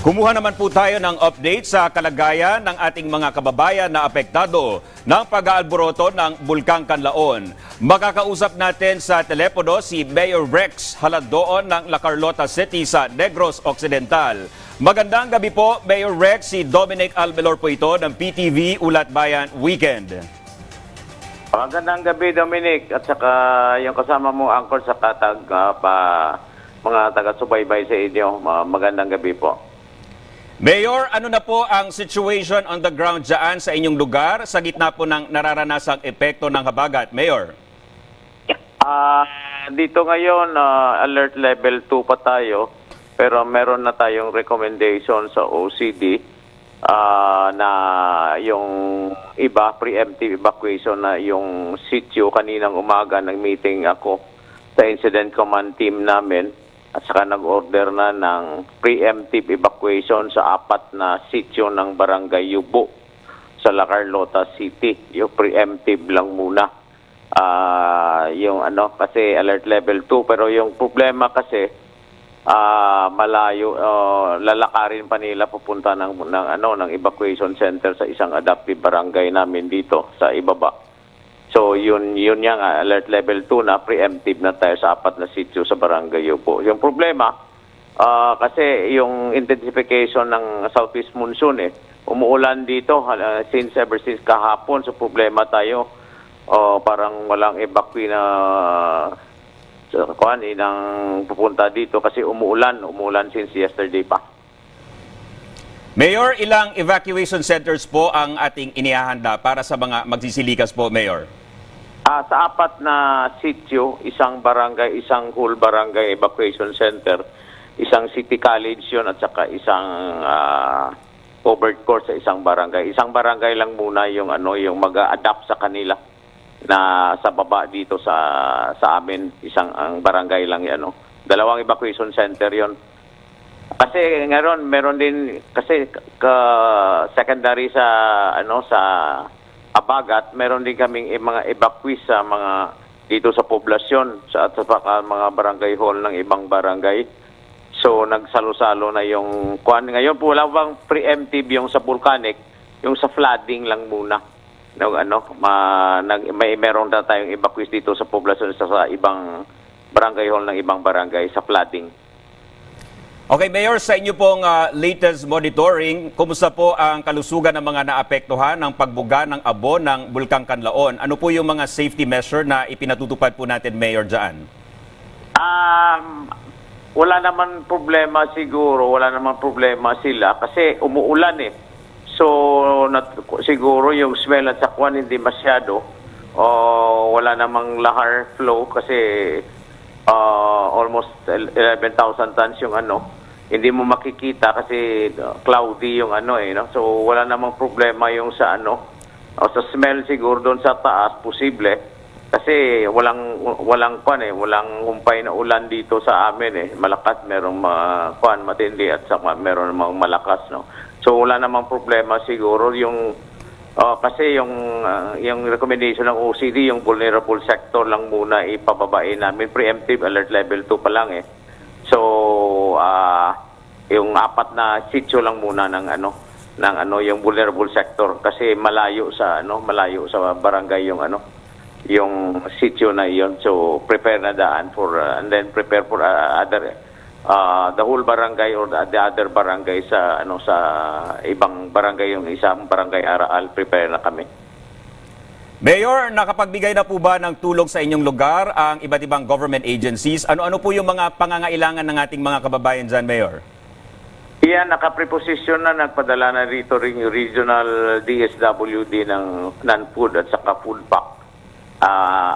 Kumuha naman po tayo ng update sa kalagayan ng ating mga kababayan na apektado ng pag-aalboroto ng Bulkang Kanlaon. Makakausap natin sa telepono si Mayor Rex Halandoon ng La Carlota City sa Negros Occidental. Magandang gabi po, Mayor Rex. Si Dominic Almelor po ito ng PTV Ulat Bayan Weekend. Magandang gabi, Dominic, at saka yung kasama mo, Angkor, sa mga taga-subaybay sa inyo. Magandang gabi po. Mayor, ano na po ang situation on the ground dyan sa inyong lugar sa gitna po ng nararanasang epekto ng habagat, Mayor? Dito ngayon, alert level 2 pa tayo, pero meron na tayong recommendation sa OCD na yung iba, preemptive evacuation na yung sitio. Kaninang umaga, nag-meeting ako sa incident command team namin at saka nag-order na ng preemptive evacuation sa 4 na sitio ng Barangay Yubo sa La Carlota City. Yung preemptive lang muna. Yung kasi alert level 2, pero yung problema kasi malayo, lalakarin pa nila pupunta ng evacuation center sa isang adaptive barangay namin dito sa ibaba. So yun yang alert level 2 na preemptive na tayo sa 4 na sitio sa Barangay Yubo. Yung problema kasi yung intensification ng southeast monsoon umuulan dito ever since kahapon. So problema tayo, parang walang evacuee na nang pupunta dito kasi umuulan since yesterday pa. Mayor, ilang evacuation centers po ang ating inihahanda para sa mga magsisilikas po, Mayor? Sa 4 na sitio, isang barangay, isang whole barangay evacuation center, isang city college yun at saka isang covered court sa isang barangay. Isang barangay lang muna yung yung mag-adapt sa kanila na sa baba dito sa amin, ang barangay lang 'yan, 2 evacuation center 'yon. Kasi ngayon meron din kasi secondary sa sa habagat, meron din kaming mga evacuees sa mga dito sa poblasyon at sa mga barangay hall ng ibang barangay. So nagsalo-salo na yung ngayon po wala bang preemptive yung sa volcanic, yung sa flooding lang muna. Meron na tayong evacuees dito sa poblasyon sa ibang barangay hall ng ibang barangay sa flooding. Okay, Mayor, sa inyo pong latest monitoring, kumusta po ang kalusugan ng mga naapektuhan ng pagbuga ng abo ng Bulkang Kanlaon? Ano po yung mga safety measure na ipinatutupad po natin, Mayor, dyan? Wala naman problema siguro, wala naman problema sila kasi umuulan So, siguro yung smell at sakwan hindi masyado. Wala namang lahar flow kasi almost 11,000 tons yung hindi mo makikita kasi cloudy yung So wala namang problema yung sa sa smell siguro doon sa taas posible kasi walang humpay na ulan dito sa amin malakas, merong matindi at saka meron namang malakas So wala namang problema siguro yung kasi yung recommendation ng OCD, yung vulnerable sector lang muna ipababain namin. Preemptive alert level 2 pa lang So, yung 4 na sitio lang muna ng yung vulnerable sector kasi malayo sa barangay yung sitio na iyon. So, prepare na daan for and then prepare for the whole barangay or the other barangay sa sa ibang barangay, yung isang barangay Araal, prepare na kami. Mayor, nakapagbigay na po ba ng tulong sa inyong lugar ang iba't ibang government agencies? Ano-ano po yung mga pangangailangan ng ating mga kababayan dyan, Mayor? Iyan, nakapreposisyon na, nagpadala na rito rin yung regional DSWD ng non-food at saka food pack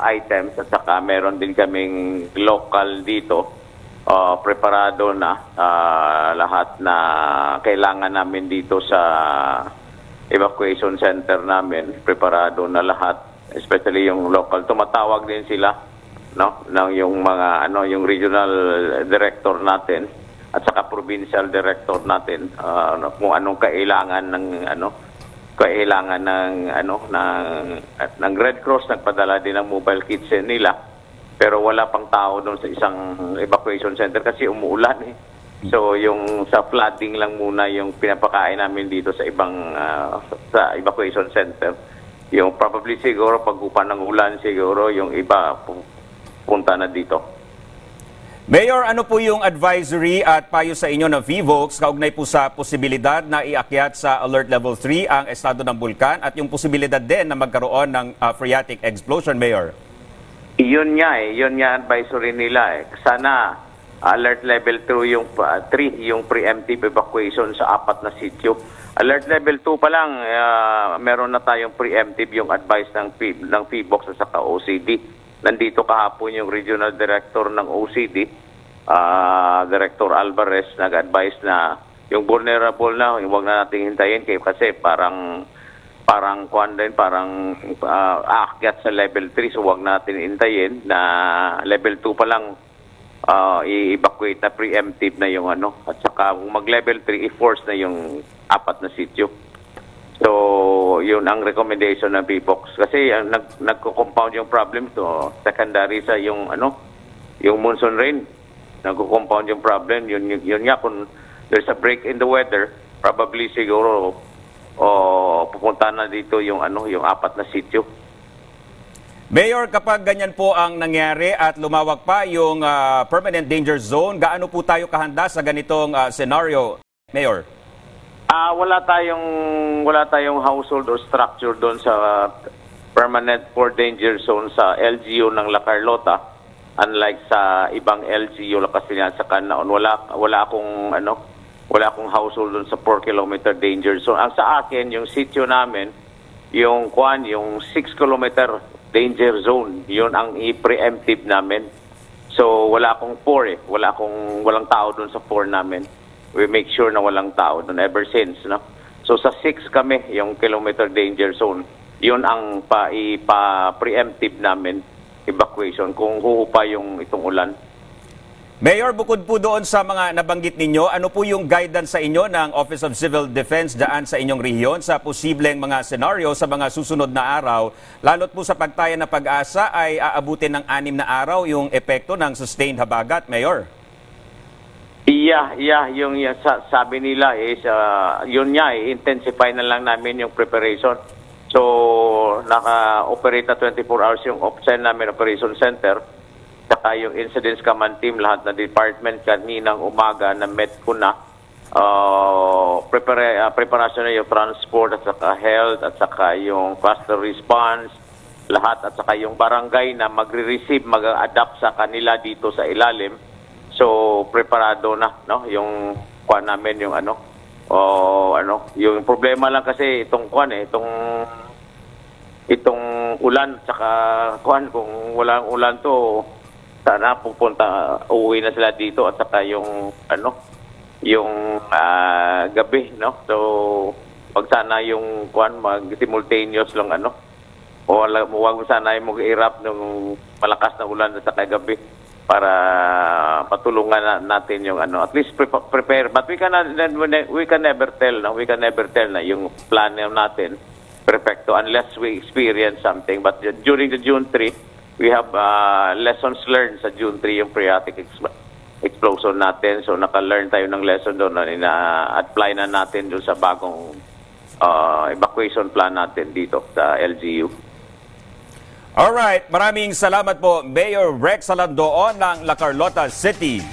items at saka meron din kaming local dito. Preparado na lahat na kailangan namin dito sa evacuation center namin. Preparado na lahat, especially yung local. Tumatawag din sila ng yung mga yung regional director natin at saka provincial director natin kung anong kailangan ng Red Cross. Nagpadala din ng mobile kitchen nila. Pero wala pang tao doon sa isang evacuation center kasi umuulan So yung sa flooding lang muna yung pinapakain namin dito sa ibang sa evacuation center. Yung probably siguro pag-upa ng ulan siguro yung iba punta na dito. Mayor, ano po yung advisory at payo sa inyo ng VIVOX kaugnay po sa posibilidad na iakyat sa Alert Level 3 ang estado ng bulkan at yung posibilidad din na magkaroon ng phreatic explosion, Mayor? Yun nga advisory nila. Sana Alert Level 3 yung preemptive evacuation sa 4 na sitio. Alert Level 2 pa lang, meron na tayong preemptive yung advice ng PBOX at saka OCD. Nandito kahapon yung Regional Director ng OCD, Director Alvarez, nag-advise na yung vulnerable na, huwag na natin hintayin kasi parang aakyat sa level 3, so huwag natin hintayin na level 2 pa lang i-evacuate na preemptive na yung at saka kung mag-level 3, i-force na yung 4 na sitio. So, yun ang recommendation ng PBOX. Kasi nagko-compound yung problem to. Secondary sa yung monsoon rain. Nagko-compound yung problem. Yun nga, kung there's a break in the weather, probably siguro pupunta na dito yung 4 na sitio. Mayor, kapag ganyan po ang nangyari at lumawak pa yung permanent danger zone, gaano po tayo kahanda sa ganitong scenario, Mayor? Wala tayong household or structure doon sa permanent for danger zone sa LGU ng La Carlota. Unlike sa ibang LGU kasi sa Canlaon, wala akong household doon sa 4 kilometer danger zone. Ang sa akin, yung sitio namin, yung 6 kilometer danger zone, yun ang i-preemptive namin. So wala akong 4 walang tao doon sa 4 namin. We make sure na walang tao doon ever since, no? So sa 6 kami, yung kilometer danger zone, yun ang preemptive namin evacuation kung huhupa yung itong ulan. Mayor, bukod po doon sa mga nabanggit ninyo, ano po yung guidance sa inyo ng Office of Civil Defense daan sa inyong rehiyon sa posibleng mga senaryo sa mga susunod na araw? Lalo't po sa pagtaya na Pag-asa ay aabutin ng 6 na araw yung epekto ng sustained habagat, Mayor. Yung sabi nila is intensify na lang namin yung preparation. So naka-operate na 24 hours yung OPSEN namin, Operation Center. Saka yung Incidents Command Team, lahat na department kaninang umaga na met ko na preparation na yung transport at saka health at saka yung cluster response, lahat at saka yung barangay na magre-receive, mag-adapt sa kanila dito sa ilalim. So preparado na, no, yung kuan namin yung yung problema lang kasi itong ulan saka kuan, kung walang ulan to sana uuwi na sila dito at saka yung gabi, no. So pag sana yung kuan mag-simultaneous lang wag sana yung mag-irap ng malakas na ulan at saka gabi para patulungan natin yung at least prepare, but we can never tell na yung plan natin perfecto unless we experience something. But during the June 3 we have lessons learned sa June 3 yung phreatic explosion natin, so naka-learn tayo ng lesson doon na apply na natin doon sa bagong evacuation plan natin dito sa LGU. Alright, maraming salamat po, Mayor Rex Alandoon ng La Carlota City.